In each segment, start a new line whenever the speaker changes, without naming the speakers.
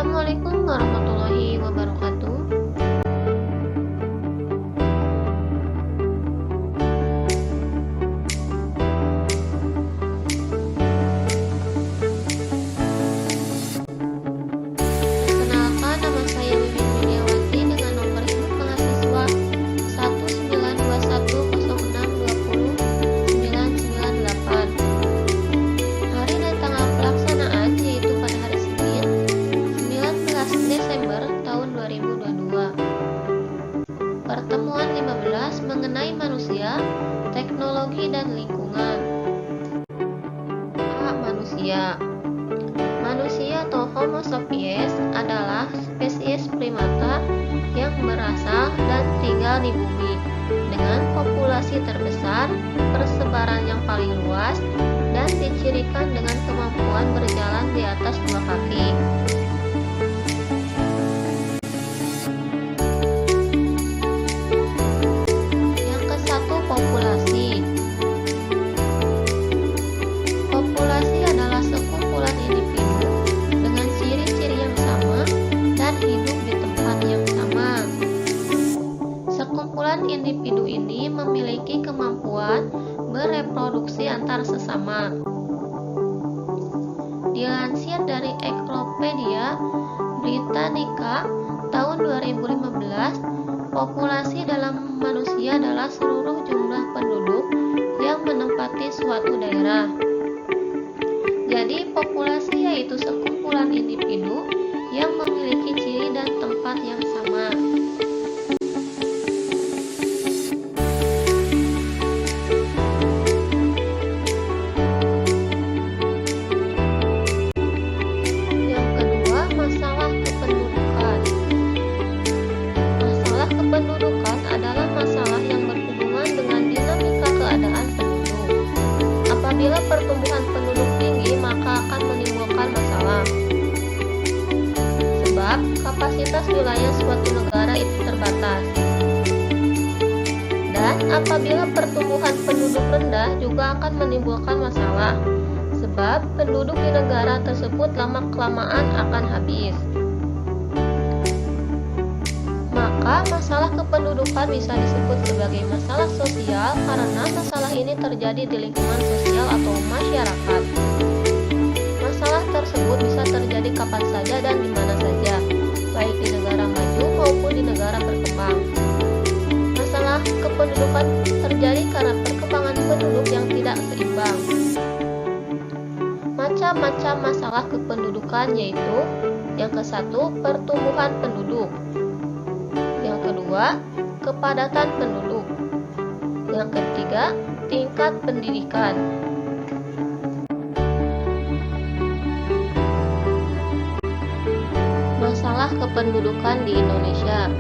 Assalamualaikum warahmatullahi wabarakatuh. Perkenalkan, nama saya Wiwin Widiawati dengan nomor induk mahasiswa 19120620998. Hari dan tanggal pelaksanaan yaitu pada hari Senin 19 Desember tahun 2022. Pertemuan 15 mengenai manusia, teknologi dan lingkungan. A. Manusia. Manusia atau Homo sapiens adalah spesies primata yang berasal dan tinggal di bumi dengan populasi terbesar, persebaran yang paling luas, dan dicirikan dengan kemampuan berjalan di atas dua kaki. Yang ke-1, populasi. Populasi adalah sekumpulan individu dengan ciri-ciri yang sama dan hidup di tempat yang sama. Sekumpulan individu ini memiliki kemampuan bereproduksi antar sesama. Dilansir dari Encyclopedia Britannica tahun 2015, populasi dalam manusia adalah seluruh jumlah penduduk yang menempati suatu daerah. Jadi, populasi yaitu sekumpulan individu yang memiliki ciri dan tempat yang sama. Yang kedua, masalah kependudukan. Masalah kependudukan adalah masalah yang berhubungan dengan dinamika keadaan penduduk. Apabila pertumbuhan penduduk tinggi, maka akan menimbulkan masalah. Sebab kapasitas wilayah suatu negara itu terbatas. Dan apabila pertumbuhan penduduk rendah juga akan menimbulkan masalah. Sebab penduduk di negara tersebut lama-kelamaan akan habis. Maka masalah kependudukan bisa disebut sebagai masalah sosial karena masalah ini terjadi di lingkungan sosial atau masyarakat. Masalah tersebut bisa terjadi kapan saja dan di mana saja, baik di negara maju maupun di negara berkembang. Masalah kependudukan terjadi karena perkembangan penduduk yang tidak seimbang. Macam-macam masalah kependudukan yaitu: yang ke-1, pertumbuhan penduduk. Yang kedua, kepadatan penduduk. Yang ketiga, tingkat pendidikan. Masalah kependudukan di Indonesia.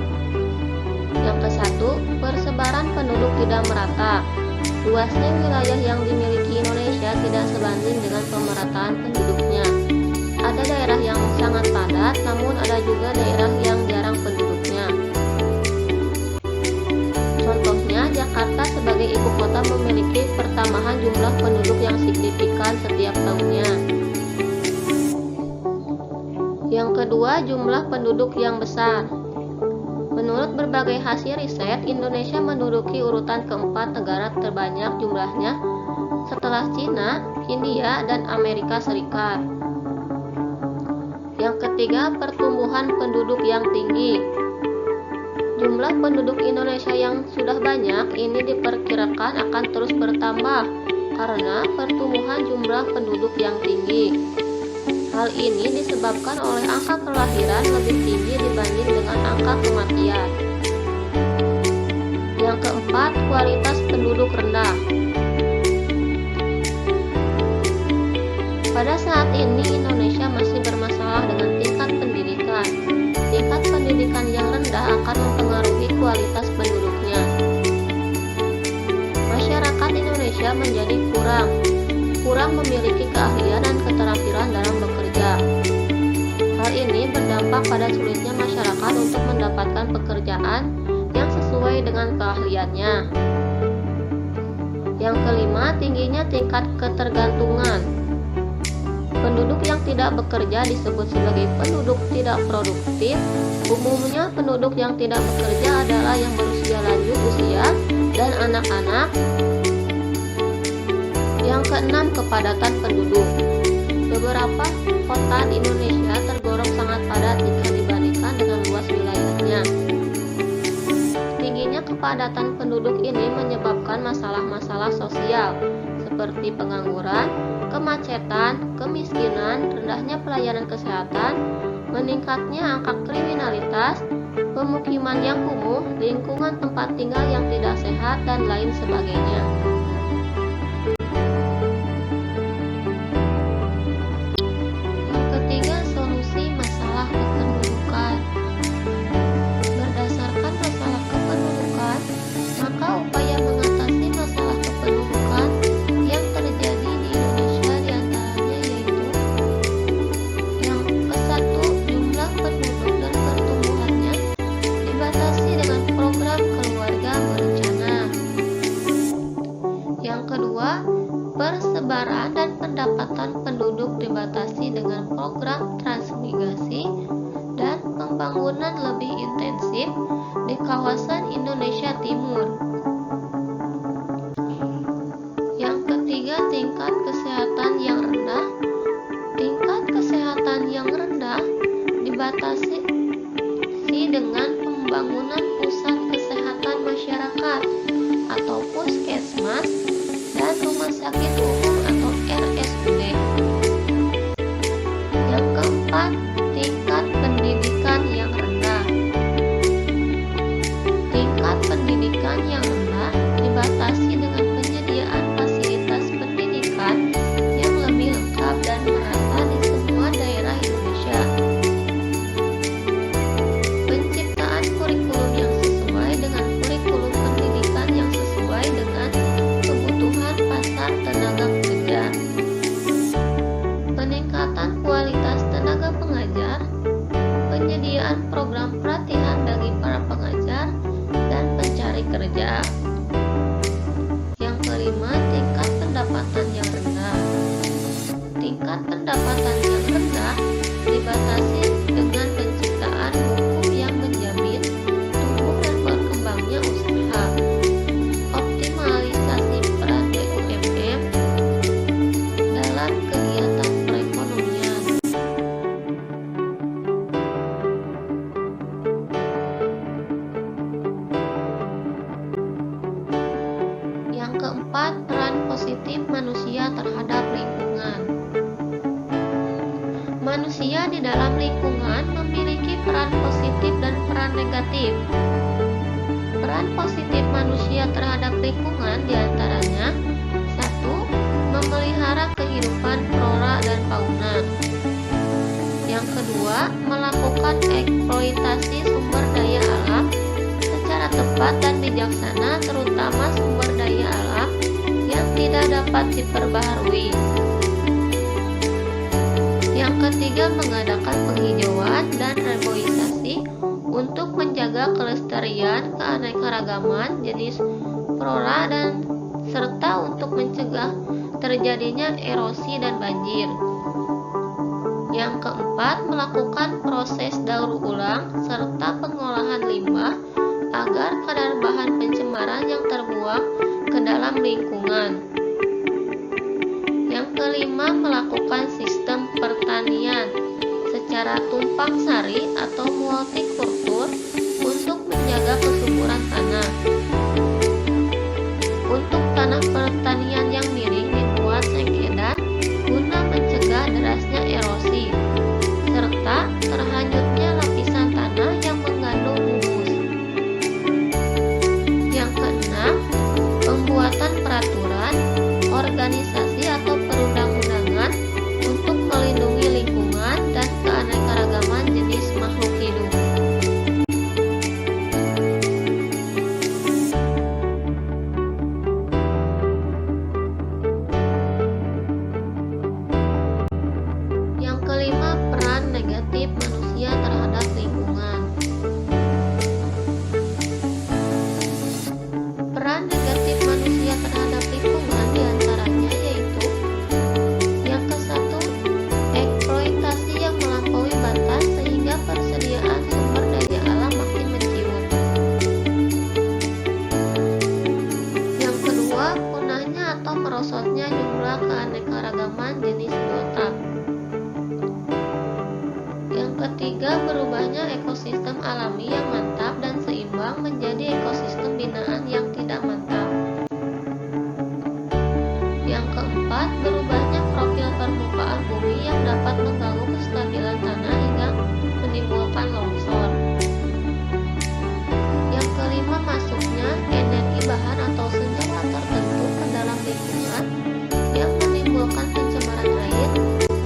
Yang ke-1, persebaran penduduk tidak merata. Luasnya wilayah yang dimiliki Indonesia tidak sebanding dengan pemerataan penduduknya. Ada daerah yang sangat padat, namun ada juga daerah yang jarang penduduknya. Contohnya, Jakarta sebagai ibu kota memiliki pertambahan jumlah penduduk yang signifikan setiap tahunnya. Yang kedua, jumlah penduduk yang besar. Menurut berbagai hasil riset, Indonesia menduduki urutan keempat negara terbanyak jumlahnya setelah Cina, India, dan Amerika Serikat. Yang ketiga, pertumbuhan penduduk yang tinggi. Jumlah penduduk Indonesia yang sudah banyak ini diperkirakan akan terus bertambah karena pertumbuhan jumlah penduduk yang tinggi. Hal ini disebabkan oleh angka kelahiran lebih tinggi dibanding dengan angka kematian. Yang keempat, kualitas penduduk rendah. Pada saat ini Indonesia masih bermasalah dengan tingkat pendidikan. Tingkat pendidikan yang rendah akan mempengaruhi kualitas penduduknya. Masyarakat Indonesia menjadi kurang memiliki keahlian dan keterampilan dalam bekerja. Hal ini berdampak pada sulitnya masyarakat untuk mendapatkan pekerjaan yang sesuai dengan keahliannya. Yang kelima, tingginya tingkat ketergantungan. Penduduk yang tidak bekerja disebut sebagai penduduk tidak produktif. Umumnya penduduk yang tidak bekerja adalah yang berusia lanjut usia dan anak-anak. Yang keenam, kepadatan penduduk. Beberapa kota di Indonesia tergolong sangat padat jika dibandingkan dengan luas wilayahnya. Tingginya kepadatan penduduk ini menyebabkan masalah-masalah sosial seperti pengangguran, kemacetan, kemiskinan, rendahnya pelayanan kesehatan, meningkatnya angka kriminalitas, pemukiman yang kumuh, lingkungan tempat tinggal yang tidak sehat, dan lain sebagainya. Yang ketiga, solusi masalah kependudukan. Berdasarkan masalah kependudukan, maka upaya mengatasi masalah kependudukan yang terjadi di Indonesia diantaranya yaitu: yang ke-1, jumlah penduduk dan pertumbuhannya dibatasi dengan program keluarga berencana. Yang kedua, persebaran dan pendapatan penduduk dibatasi dengan program transmigrasi dan pembangunan lebih intensif di kawasan Indonesia Timur. Yang ketiga, tingkat kesehatan yang rendah. Tingkat kesehatan yang rendah dibatasi dengan pembangunan pusat kesehatan masyarakat atau puskesmas dan rumah sakit umum atau RSUD. Yang keempat, tingkat pendidikan yang rendah. Tingkat pendidikan yang rendah dibatasi dengan penyediaan fasilitas pendidikan yang lebih lengkap dan merata di semua daerah Indonesia. Penciptaan kurikulum yang sesuai dengan kurikulum pendidikan yang sesuai dengan kebutuhan pasar tenaga kerja. Peningkatan kualitas tenaga pengajar, penyediaan program pelatihan bagi para pengajar dan pencari kerja. Yang kelima, tingkat pendapatan yang rendah. Tingkat pendapatan yang rendah dibatasi dengan penciptaan hukum yang menjamin tumbuh dan berkembangnya usaha, optimalisasi peran BUMN dalam kegiatan perekonomian. Yang keempat, peran positif manusia terhadap lingkungan. Manusia di dalam lingkungan memiliki peran positif dan peran negatif. Peran positif manusia terhadap lingkungan diantaranya: 1. Memelihara kehidupan flora dan fauna. Yang kedua, melakukan eksploitasi sumber daya alam secara tepat dan bijaksana, terutama sumber daya alam yang tidak dapat diperbaharui. Yang ketiga, mengadakan penghijauan dan reboisasi untuk menjaga kelestarian keanekaragaman jenis flora dan serta untuk mencegah terjadinya erosi dan banjir. Yang keempat, melakukan proses daur ulang serta pengolahan limbah agar kadar bahan pencemaran yang terbuang ke dalam lingkungan. Yang kelima, melakukan sistem pertanian secara tumpang sari atau multikultur untuk menjaga kesuburan tanah. Untuk tanah pertanian yang miring dibuat sengkedan guna mencegah derasnya erosi serta terhanyutnya lapisan tanah yang mengandung humus. Yang keenam, pembuatan peraturan, organisasi atau perundang-undangan untuk melindungi lingkungan dan keanekaragaman jenis makhluk hidup. menjadi ekosistem binaan yang tidak mantap. Yang keempat, berubahnya profil permukaan bumi yang dapat mengganggu kestabilan tanah hingga menimbulkan longsor. Yang kelima, masuknya energi bahan atau senyawa tertentu ke dalam lingkungan yang menimbulkan pencemaran air,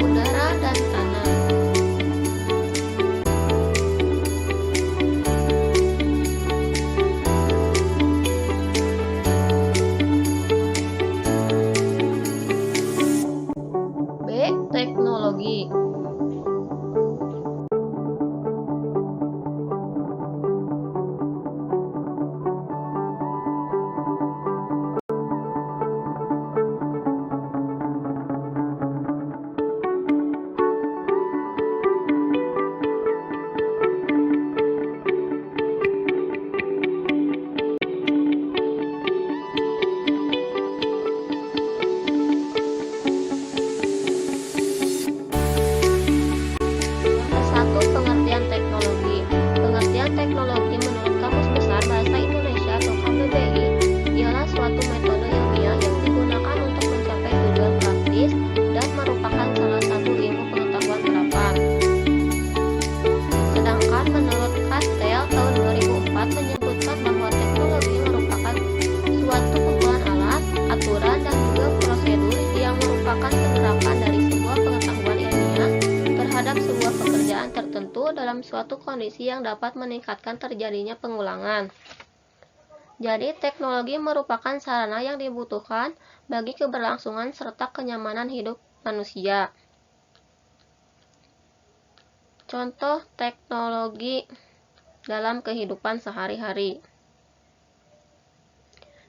udara, dan tanah. B. Teknologi. Satu, pengertian teknologi. Pengertian teknologi menurut Kamus Besar Bahasa Indonesia atau KBBI ialah suatu metode ilmiah yang digunakan untuk mencapai tujuan praktis dan merupakan salah satu ilmu pengetahuan terapan. Sedangkan menurut Kastel tahun 2004 menyebutkan bahwa teknologi merupakan suatu kumpulan alat, aturan, dan juga prosedur yang merupakan penerapan dari sebuah pengetahuan ilmiah terhadap sebuah pekerjaan tertentu dalam suatu kondisi yang dapat meningkatkan terjadinya pengulangan. Jadi, teknologi merupakan sarana yang dibutuhkan bagi keberlangsungan serta kenyamanan hidup manusia. Contoh teknologi dalam kehidupan sehari-hari.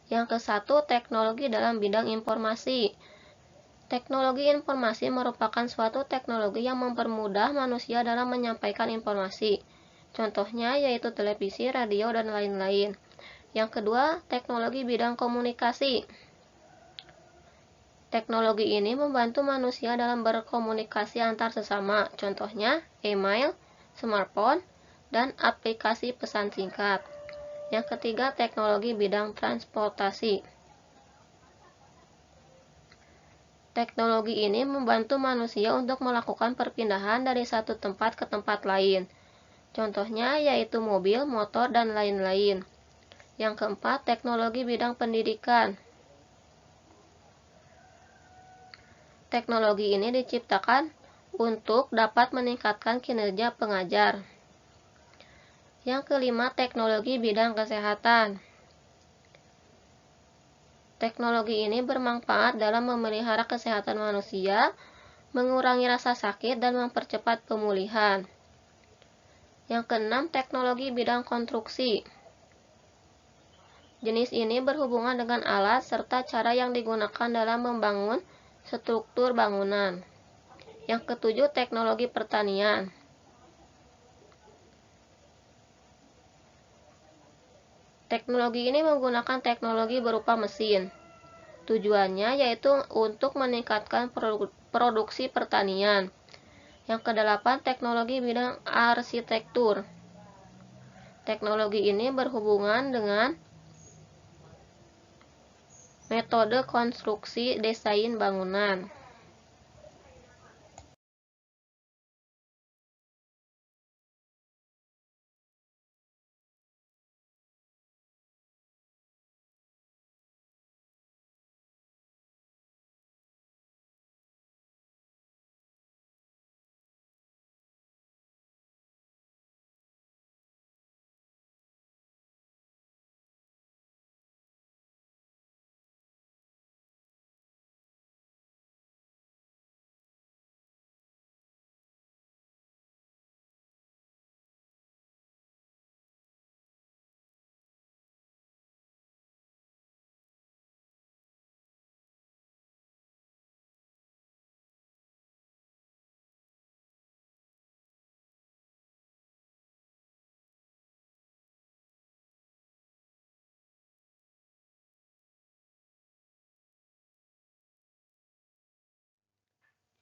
Yang ke-1, teknologi dalam bidang informasi. Teknologi informasi merupakan suatu teknologi yang mempermudah manusia dalam menyampaikan informasi. Contohnya yaitu televisi, radio, dan lain-lain. Yang kedua, teknologi bidang komunikasi. Teknologi ini membantu manusia dalam berkomunikasi antar sesama. Contohnya email, smartphone, dan aplikasi pesan singkat. Yang ketiga, teknologi bidang transportasi. Teknologi ini membantu manusia untuk melakukan perpindahan dari satu tempat ke tempat lain. Contohnya yaitu mobil, motor, dan lain-lain. Yang keempat, teknologi bidang pendidikan. Teknologi ini diciptakan untuk dapat meningkatkan kinerja pengajar. Yang kelima, teknologi bidang kesehatan. Teknologi ini bermanfaat dalam memelihara kesehatan manusia, mengurangi rasa sakit, dan mempercepat pemulihan. Yang keenam, teknologi bidang konstruksi. Jenis ini berhubungan dengan alat serta cara yang digunakan dalam membangun struktur bangunan. Yang ketujuh, teknologi pertanian. Teknologi ini menggunakan teknologi berupa mesin. Tujuannya yaitu untuk meningkatkan produksi pertanian. Yang kedelapan, teknologi bidang arsitektur. Teknologi ini berhubungan dengan metode konstruksi desain bangunan.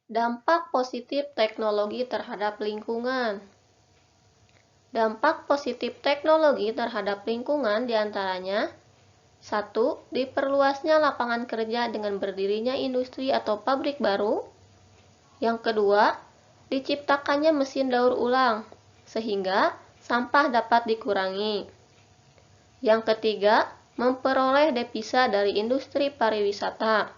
Dampak positif teknologi terhadap lingkungan. Dampak positif teknologi terhadap lingkungan diantaranya: 1. Diperluasnya lapangan kerja dengan berdirinya industri atau pabrik baru. Yang kedua, diciptakannya mesin daur ulang, sehingga sampah dapat dikurangi. Yang ketiga, memperoleh devisa dari industri pariwisata.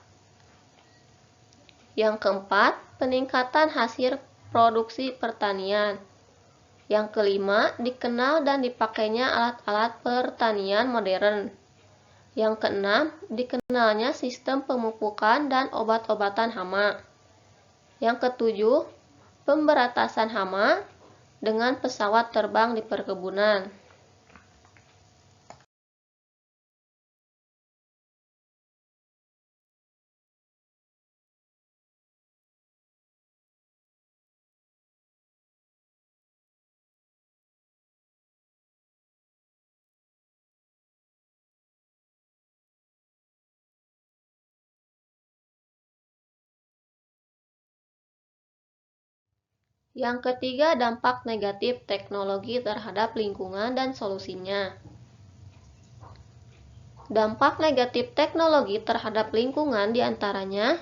Yang keempat, peningkatan hasil produksi pertanian. Yang kelima, dikenal dan dipakainya alat-alat pertanian modern. Yang keenam, dikenalnya sistem pemupukan dan obat-obatan hama. Yang ketujuh, pemberantasan hama dengan pesawat terbang di perkebunan. Yang ketiga, dampak negatif teknologi terhadap lingkungan dan solusinya. Dampak negatif teknologi terhadap lingkungan diantaranya: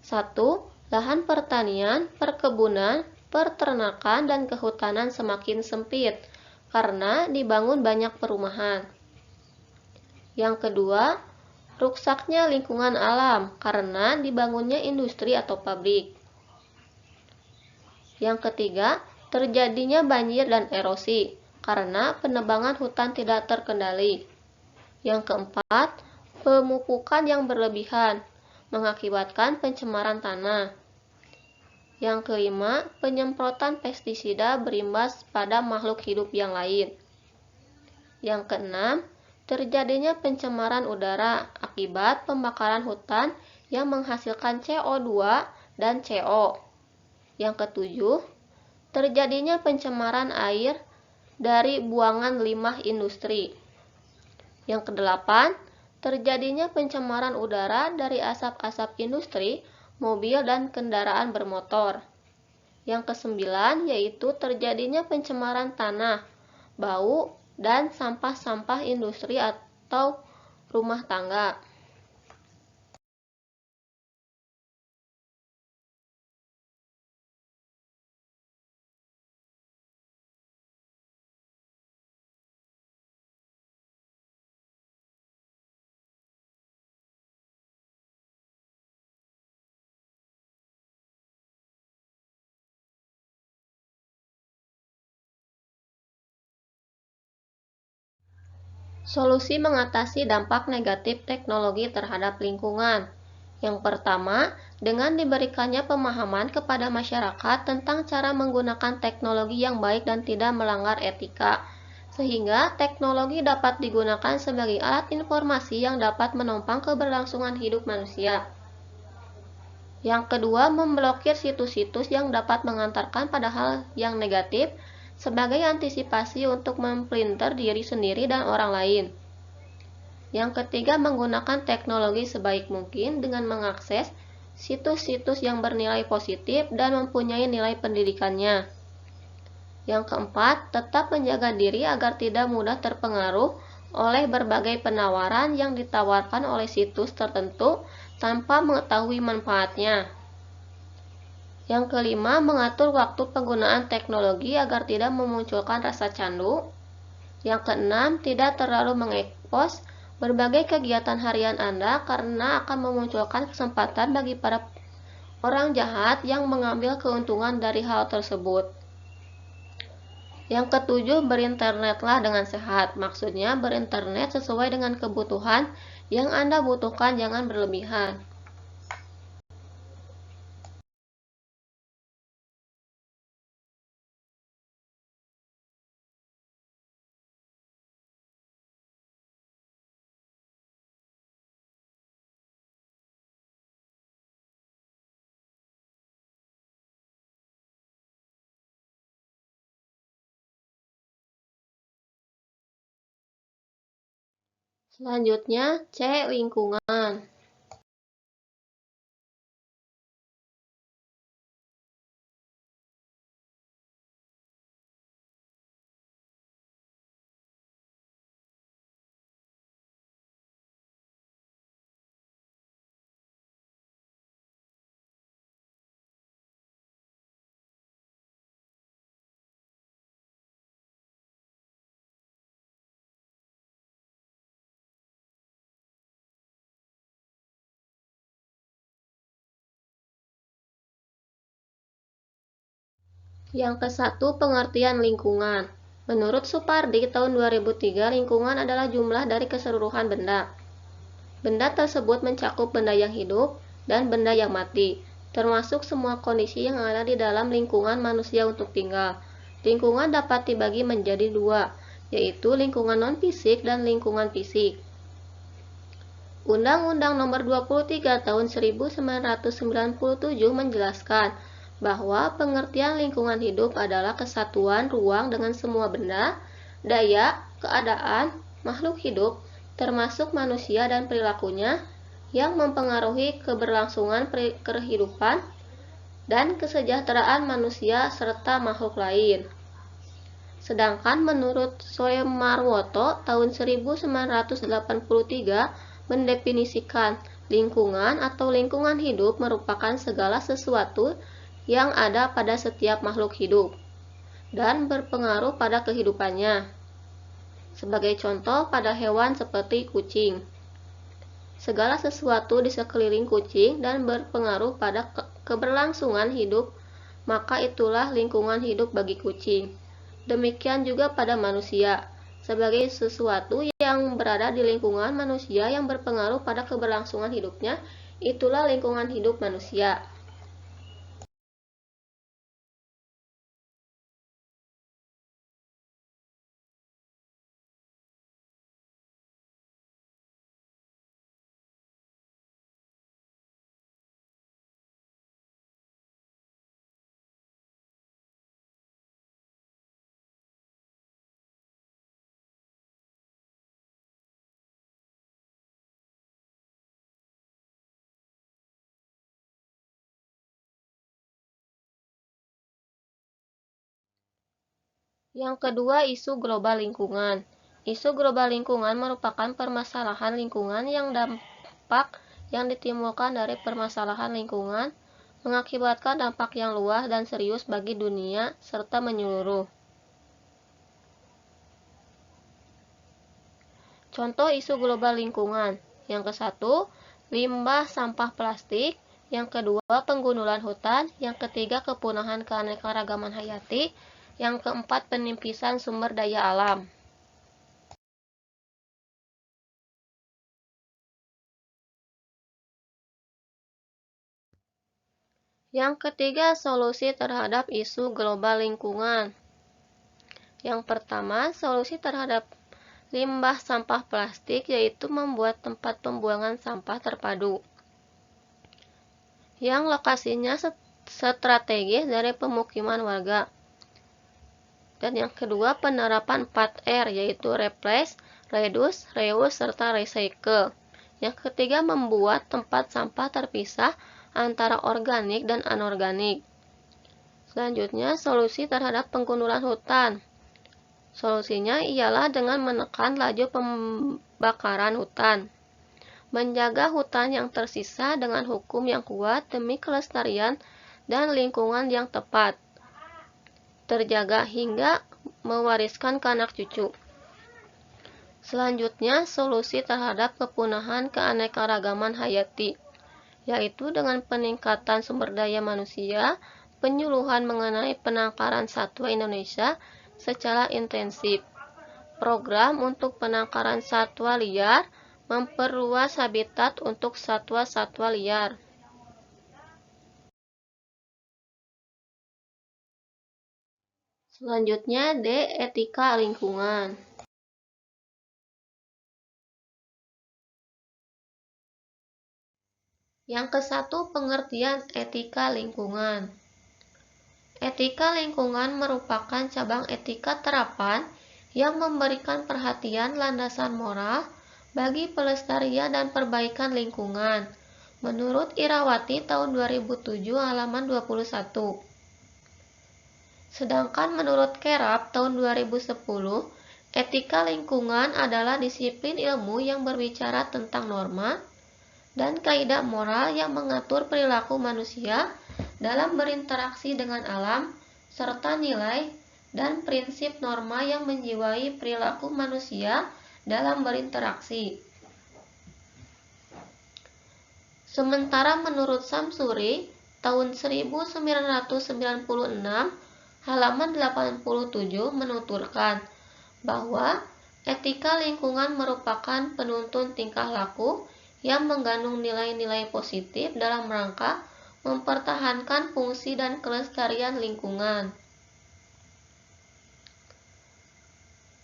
1. Lahan pertanian, perkebunan, peternakan, dan kehutanan semakin sempit karena dibangun banyak perumahan. Yang kedua, rusaknya lingkungan alam karena dibangunnya industri atau pabrik. Yang ketiga, terjadinya banjir dan erosi karena penebangan hutan tidak terkendali. Yang keempat, pemupukan yang berlebihan mengakibatkan pencemaran tanah. Yang kelima, penyemprotan pestisida berimbas pada makhluk hidup yang lain. Yang keenam, terjadinya pencemaran udara akibat pembakaran hutan yang menghasilkan CO2 dan CO. Yang ketujuh, terjadinya pencemaran air dari buangan limbah industri. Yang kedelapan, terjadinya pencemaran udara dari asap-asap industri, mobil, dan kendaraan bermotor. Yang kesembilan, yaitu terjadinya pencemaran tanah, bau, dan sampah-sampah industri atau rumah tangga. Solusi mengatasi dampak negatif teknologi terhadap lingkungan. Yang pertama, dengan diberikannya pemahaman kepada masyarakat tentang cara menggunakan teknologi yang baik dan tidak melanggar etika, sehingga teknologi dapat digunakan sebagai alat informasi yang dapat menopang keberlangsungan hidup manusia. Yang kedua, memblokir situs-situs yang dapat mengantarkan pada hal yang negatif sebagai antisipasi untuk memplinter diri sendiri dan orang lain. Yang ketiga, menggunakan teknologi sebaik mungkin dengan mengakses situs-situs yang bernilai positif dan mempunyai nilai pendidikannya. Yang keempat, tetap menjaga diri agar tidak mudah terpengaruh oleh berbagai penawaran yang ditawarkan oleh situs tertentu tanpa mengetahui manfaatnya. Yang kelima, mengatur waktu penggunaan teknologi agar tidak memunculkan rasa candu. Yang keenam, tidak terlalu mengekspos berbagai kegiatan harian Anda karena akan memunculkan kesempatan bagi para orang jahat yang mengambil keuntungan dari hal tersebut. Yang ketujuh, berinternetlah dengan sehat. Maksudnya berinternet sesuai dengan kebutuhan yang Anda butuhkan, jangan berlebihan. Selanjutnya, C. Lingkungan. Yang ke-1, pengertian lingkungan. Menurut Supardi, tahun 2003, lingkungan adalah jumlah dari keseluruhan benda. Benda tersebut mencakup benda yang hidup dan benda yang mati, termasuk semua kondisi yang ada di dalam lingkungan manusia untuk tinggal. Lingkungan dapat dibagi menjadi dua, yaitu lingkungan non-fisik dan lingkungan fisik. Undang-Undang Nomor 23 Tahun 1997 menjelaskan bahwa pengertian lingkungan hidup adalah kesatuan ruang dengan semua benda, daya, keadaan, makhluk hidup, termasuk manusia dan perilakunya, yang mempengaruhi keberlangsungan kehidupan dan kesejahteraan manusia serta makhluk lain. Sedangkan menurut Soemarwoto tahun 1983 mendefinisikan lingkungan atau lingkungan hidup merupakan segala sesuatu yang ada pada setiap makhluk hidup dan berpengaruh pada kehidupannya. Sebagai contoh, pada hewan seperti kucing. Segala sesuatu di sekeliling kucing dan berpengaruh pada keberlangsungan hidup, maka itulah lingkungan hidup bagi kucing. Demikian juga pada manusia. Sebagai sesuatu yang berada di lingkungan manusia yang berpengaruh pada keberlangsungan hidupnya, itulah lingkungan hidup manusia. Yang kedua, isu global lingkungan. Isu global lingkungan merupakan permasalahan lingkungan yang dampak yang ditimbulkan dari permasalahan lingkungan mengakibatkan dampak yang luas dan serius bagi dunia serta menyeluruh. Contoh isu global lingkungan. Yang ke-1, limbah sampah plastik. Yang kedua, penggundulan hutan. Yang ketiga, kepunahan keanekaragaman hayati. Yang keempat, penimpisan sumber daya alam. Yang ketiga, solusi terhadap isu global lingkungan. Yang pertama, solusi terhadap limbah sampah plastik yaitu membuat tempat pembuangan sampah terpadu yang lokasinya strategis dari pemukiman warga. Dan yang kedua, penerapan 4R yaitu replace, reduce, reuse, serta recycle. Yang ketiga, membuat tempat sampah terpisah antara organik dan anorganik. Selanjutnya, solusi terhadap penggundulan hutan. Solusinya ialah dengan menekan laju pembakaran hutan, menjaga hutan yang tersisa dengan hukum yang kuat demi kelestarian dan lingkungan yang tepat, terjaga hingga mewariskan ke anak cucu. Selanjutnya, solusi terhadap kepunahan keanekaragaman hayati, yaitu dengan peningkatan sumber daya manusia, penyuluhan mengenai penangkaran satwa Indonesia secara intensif, program untuk penangkaran satwa liar, memperluas habitat untuk satwa-satwa liar. Selanjutnya, D. Etika lingkungan. Yang ke-1, pengertian etika lingkungan. Etika lingkungan merupakan cabang etika terapan yang memberikan perhatian landasan moral bagi pelestarian dan perbaikan lingkungan. Menurut Irawati tahun 2007 halaman 21. Sedangkan menurut Kerap tahun 2010, etika lingkungan adalah disiplin ilmu yang berbicara tentang norma dan kaidah moral yang mengatur perilaku manusia dalam berinteraksi dengan alam, serta nilai dan prinsip norma yang menjiwai perilaku manusia dalam berinteraksi. Sementara menurut Samsuri tahun 1996 Halaman 87 menuturkan bahwa etika lingkungan merupakan penuntun tingkah laku yang mengandung nilai-nilai positif dalam rangka mempertahankan fungsi dan kelestarian lingkungan.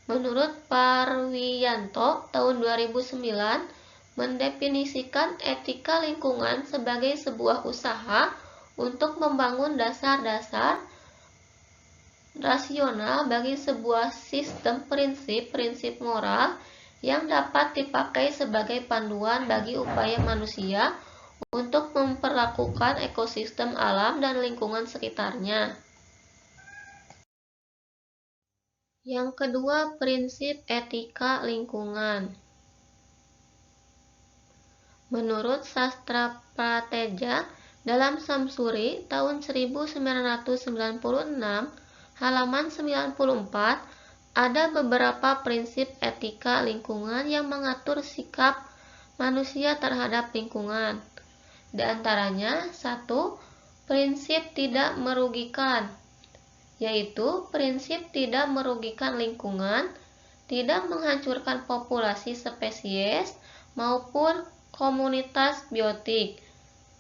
Menurut Parwiyanto tahun 2009 mendefinisikan etika lingkungan sebagai sebuah usaha untuk membangun dasar-dasar rasional bagi sebuah sistem prinsip-prinsip moral yang dapat dipakai sebagai panduan bagi upaya manusia untuk memperlakukan ekosistem alam dan lingkungan sekitarnya. Yang kedua, prinsip etika lingkungan. Menurut Sastra Prateja dalam Samsuri tahun 1996, halaman 94, ada beberapa prinsip etika lingkungan yang mengatur sikap manusia terhadap lingkungan. Di antaranya, 1. Prinsip tidak merugikan, yaitu prinsip tidak merugikan lingkungan, tidak menghancurkan populasi spesies maupun komunitas biotik,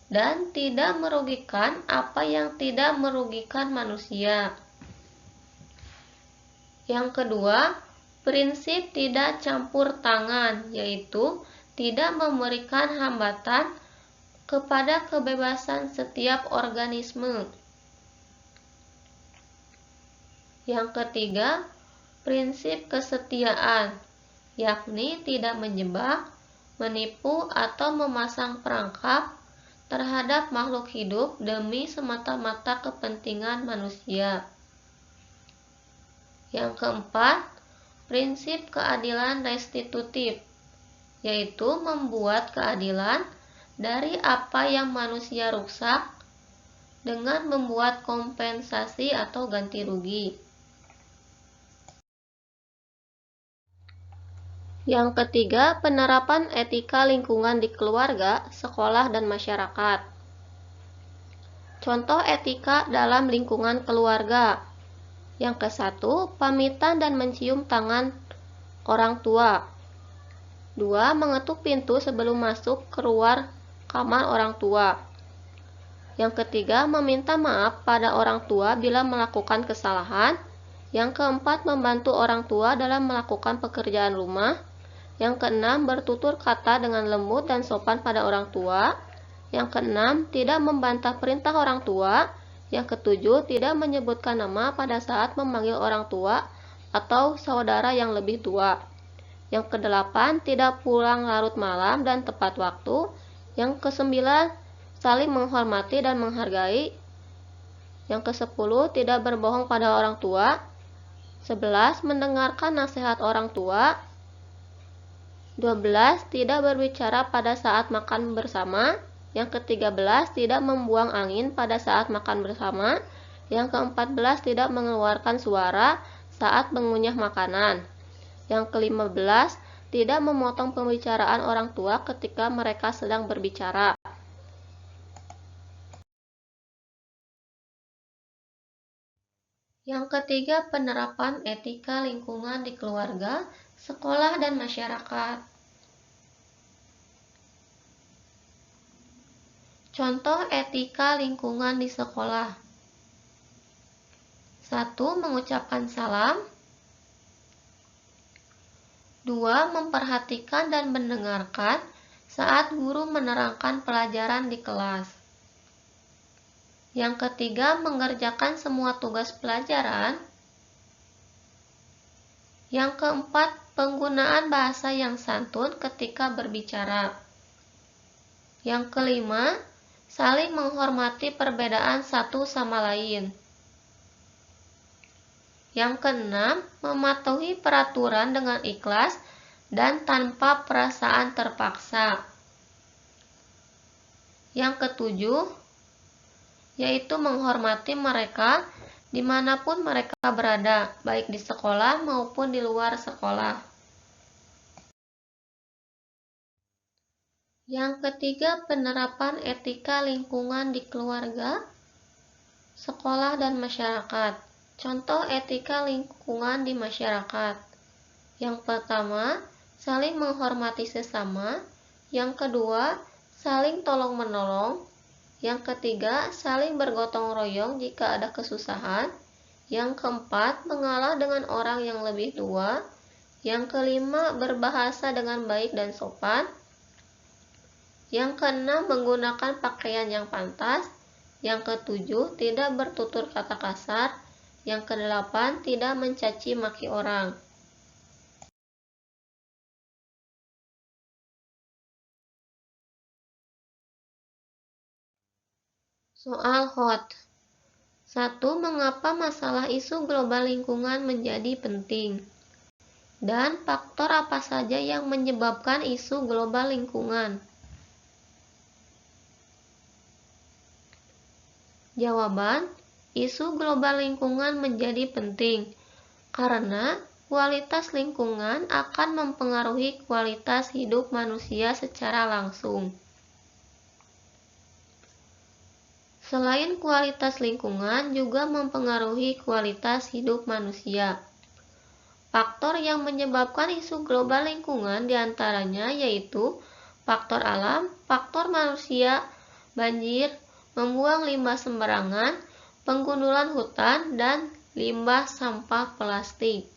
dan tidak merugikan apa yang tidak merugikan manusia. Yang kedua, prinsip tidak campur tangan, yaitu tidak memberikan hambatan kepada kebebasan setiap organisme. Yang ketiga, prinsip kesetiaan, yakni tidak menjebak, menipu, atau memasang perangkap terhadap makhluk hidup demi semata-mata kepentingan manusia. Yang keempat, prinsip keadilan restitutif, yaitu membuat keadilan dari apa yang manusia rusak dengan membuat kompensasi atau ganti rugi. Yang ketiga, penerapan etika lingkungan di keluarga, sekolah, dan masyarakat. Contoh etika dalam lingkungan keluarga. Yang ke-1, pamitan dan mencium tangan orang tua. 2. Mengetuk pintu sebelum masuk keluar kamar orang tua. Yang ketiga, meminta maaf pada orang tua bila melakukan kesalahan. Yang keempat, membantu orang tua dalam melakukan pekerjaan rumah. Yang keenam, bertutur kata dengan lembut dan sopan pada orang tua. Yang keenam, tidak membantah perintah orang tua. Yang ketujuh, tidak menyebutkan nama pada saat memanggil orang tua atau saudara yang lebih tua. Yang kedelapan, tidak pulang larut malam dan tepat waktu. Yang kesembilan, saling menghormati dan menghargai. Yang kesepuluh, tidak berbohong pada orang tua. 11. Mendengarkan nasihat orang tua. 12. Tidak berbicara pada saat makan bersama. Yang ke-13, tidak membuang angin pada saat makan bersama. Yang ke-14, tidak mengeluarkan suara saat mengunyah makanan. Yang ke-15, tidak memotong pembicaraan orang tua ketika mereka sedang berbicara. Yang ketiga, penerapan etika lingkungan di keluarga, sekolah, dan masyarakat. Contoh etika lingkungan di sekolah. 1. Mengucapkan salam. 2. Memperhatikan dan mendengarkan saat guru menerangkan pelajaran di kelas. Yang ketiga, mengerjakan semua tugas pelajaran. Yang keempat, penggunaan bahasa yang santun ketika berbicara. Yang kelima, saling menghormati perbedaan satu sama lain. Yang keenam, mematuhi peraturan dengan ikhlas dan tanpa perasaan terpaksa. Yang ketujuh, yaitu menghormati mereka dimanapun mereka berada, baik di sekolah maupun di luar sekolah. Yang ketiga, penerapan etika lingkungan di keluarga, sekolah, dan masyarakat. Contoh etika lingkungan di masyarakat. Yang pertama, saling menghormati sesama. Yang kedua, saling tolong-menolong. Yang ketiga, saling bergotong royong jika ada kesusahan. Yang keempat, mengalah dengan orang yang lebih tua. Yang kelima, berbahasa dengan baik dan sopan. Yang keenam, menggunakan pakaian yang pantas. Yang ketujuh, tidak bertutur kata kasar. Yang kedelapan, tidak mencaci maki orang. Soal HOT. 1. Mengapa masalah isu global lingkungan menjadi penting? Dan faktor apa saja yang menyebabkan isu global lingkungan? Jawaban, isu global lingkungan menjadi penting karena kualitas lingkungan akan mempengaruhi kualitas hidup manusia secara langsung. Selain kualitas lingkungan juga mempengaruhi kualitas hidup manusia. Faktor yang menyebabkan isu global lingkungan diantaranya yaitu faktor alam, faktor manusia, banjir, membuang limbah sembarangan, penggundulan hutan, dan limbah sampah plastik.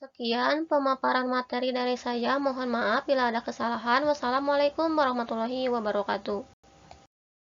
Sekian pemaparan materi dari saya. Mohon maaf bila ada kesalahan. Wassalamualaikum warahmatullahi wabarakatuh.